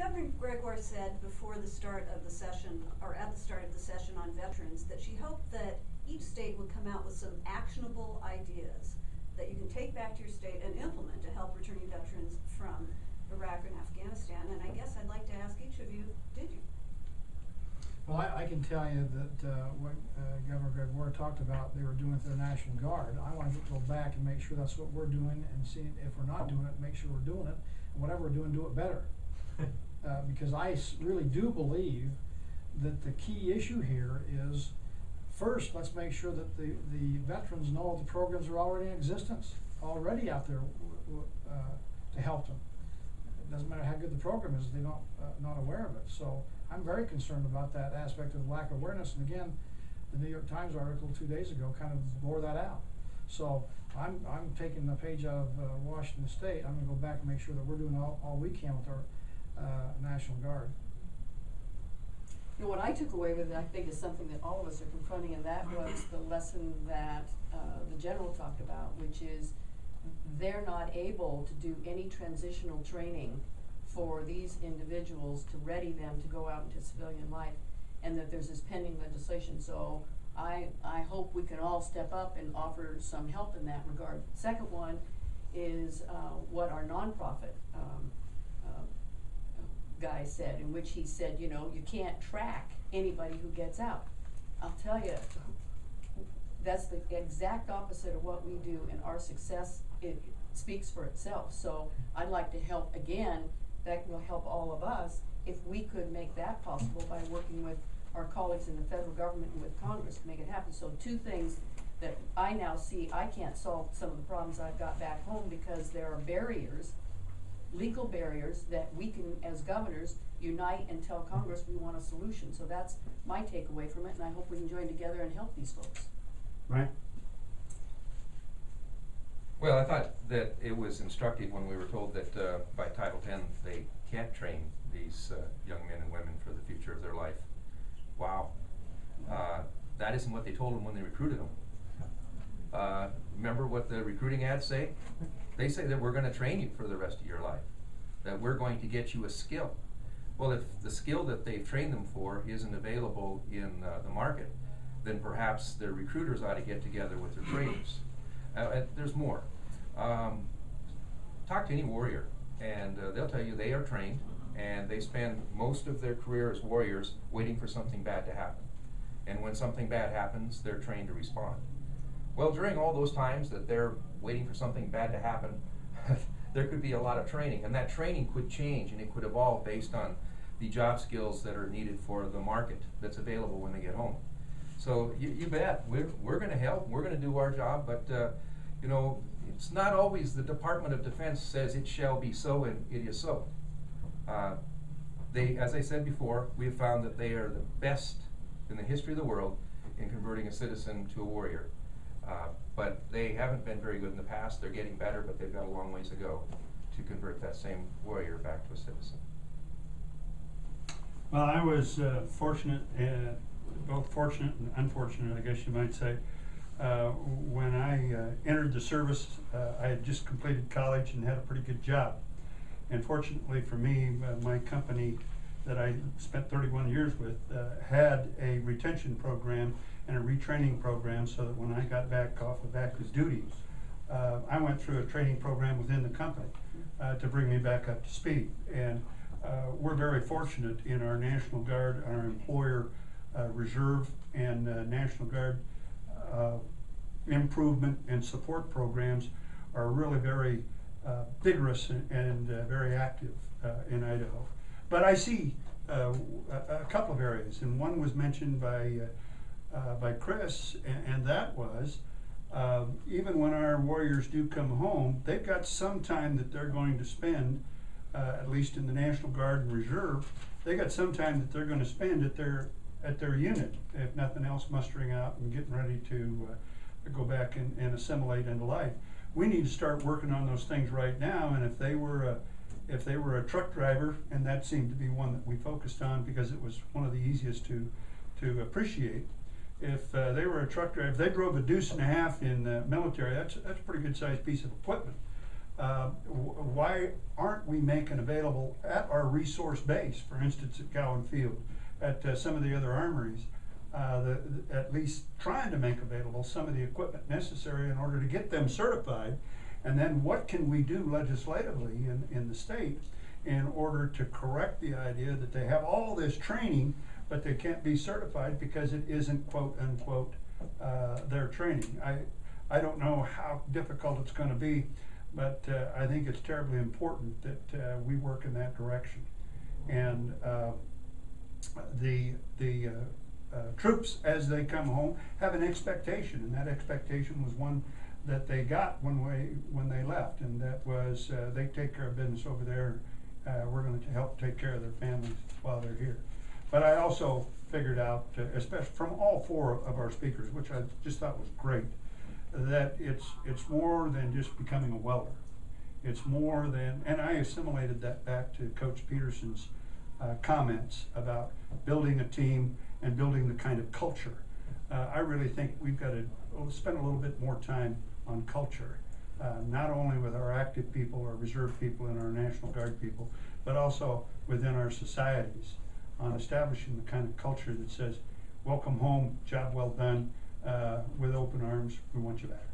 Governor Gregoire said before the start of the session, or at the start of the session on veterans, that she hoped that each state would come out with some actionable ideas that you can take back to your state and implement to help returning veterans from Iraq and Afghanistan. And I guess I'd like to ask each of you, did you? Well, I can tell you that what Governor Gregoire talked about they were doing with their National Guard. I want to go back and make sure that's what we're doing, and see if we're not doing it, make sure we're doing it. And whatever we're doing, do it better. Because I really do believe that the key issue here is, first, let's make sure that the veterans know the programs are already in existence, already out there to help them. It doesn't matter how good the program is, they're not aware of it. So I'm very concerned about that aspect of lack of awareness. And again, the New York Times article 2 days ago kind of bore that out. So I'm taking the page out of Washington State. I'm going to go back and make sure that we're doing all we can with our National Guard. You know, what I took away with it, I think, is something that all of us are confronting, and that was the lesson that the general talked about, which is they're not able to do any transitional training for these individuals to ready them to go out into civilian life, and that there's this pending legislation. So I hope we can all step up and offer some help in that regard. Second one is what our nonprofit guy said, in which he said, you know, you can't track anybody who gets out. I'll tell you, that's the exact opposite of what we do, and our success, it speaks for itself. So I'd like to help again. That will help all of us if we could make that possible by working with our colleagues in the federal government and with Congress to make it happen. So two things that I now see, I can't solve some of the problems I've got back home because there are barriers, legal barriers, that we can, as governors, unite and tell Congress we want a solution. So that's my takeaway from it, and I hope we can join together and help these folks. Right. Well, I thought that it was instructive when we were told that by Title X they can't train these young men and women for the future of their life. Wow. That isn't what they told them when they recruited them. Remember what the recruiting ads say? They say that we're going to train you for the rest of your life, that we're going to get you a skill. Well, if the skill that they've trained them for isn't available in the market, then perhaps their recruiters ought to get together with their trainers. There's more. Talk to any warrior, and they'll tell you they are trained, and they spend most of their career as warriors waiting for something bad to happen. And when something bad happens, they're trained to respond. Well, during all those times that they're waiting for something bad to happen, there could be a lot of training, and that training could change and it could evolve based on the job skills that are needed for the market that's available when they get home. So you bet, we're going to help, we're going to do our job, but you know, it's not always the Department of Defense says it shall be so, and it is so. As I said before, we have found that they are the best in the history of the world in converting a citizen to a warrior. But they haven't been very good in the past. They're getting better, but they've got a long ways to go to convert that same warrior back to a citizen. Well, I was fortunate, both fortunate and unfortunate, I guess you might say. When I entered the service, I had just completed college and had a pretty good job. And fortunately for me, my company that I spent 31 years with had a retention program and a retraining program, so that when I got back off of active duty, I went through a training program within the company to bring me back up to speed. And we're very fortunate in our National Guard, our employer reserve and National Guard improvement and support programs are really very vigorous and very active in Idaho. But I see a couple of areas, and one was mentioned by Chris, and that was even when our warriors do come home, they've got some time that they're going to spend, at least in the National Guard and Reserve, they got some time that they're going to spend at their unit, if nothing else, mustering out and getting ready to go back and assimilate into life. We need to start working on those things right now, and if they were a truck driver, and that seemed to be one that we focused on because it was one of the easiest to appreciate. If they were a truck driver, if they drove a deuce and a half in the military, that's a pretty good sized piece of equipment. why aren't we making available at our resource base, for instance at Gowan Field, at some of the other armories, at least trying to make available some of the equipment necessary in order to get them certified? And then what can we do legislatively in the state in order to correct the idea that they have all this training but they can't be certified because it isn't quote unquote their training? I don't know how difficult it's going to be, but I think it's terribly important that we work in that direction. And the troops, as they come home, have an expectation, and that expectation was one that they got when they left, and that was they take care of business over there. We're going to help take care of their families while they're here. But I also figured out, especially from all four of our speakers, which I just thought was great, that it's more than just becoming a welder. It's more than, and I assimilated that back to Coach Peterson's comments about building a team and building the kind of culture. I really think we've got to spend a little bit more time on culture, not only with our active people, our reserve people, and our National Guard people, but also within our societies, on establishing the kind of culture that says, welcome home, job well done, with open arms, we want you back.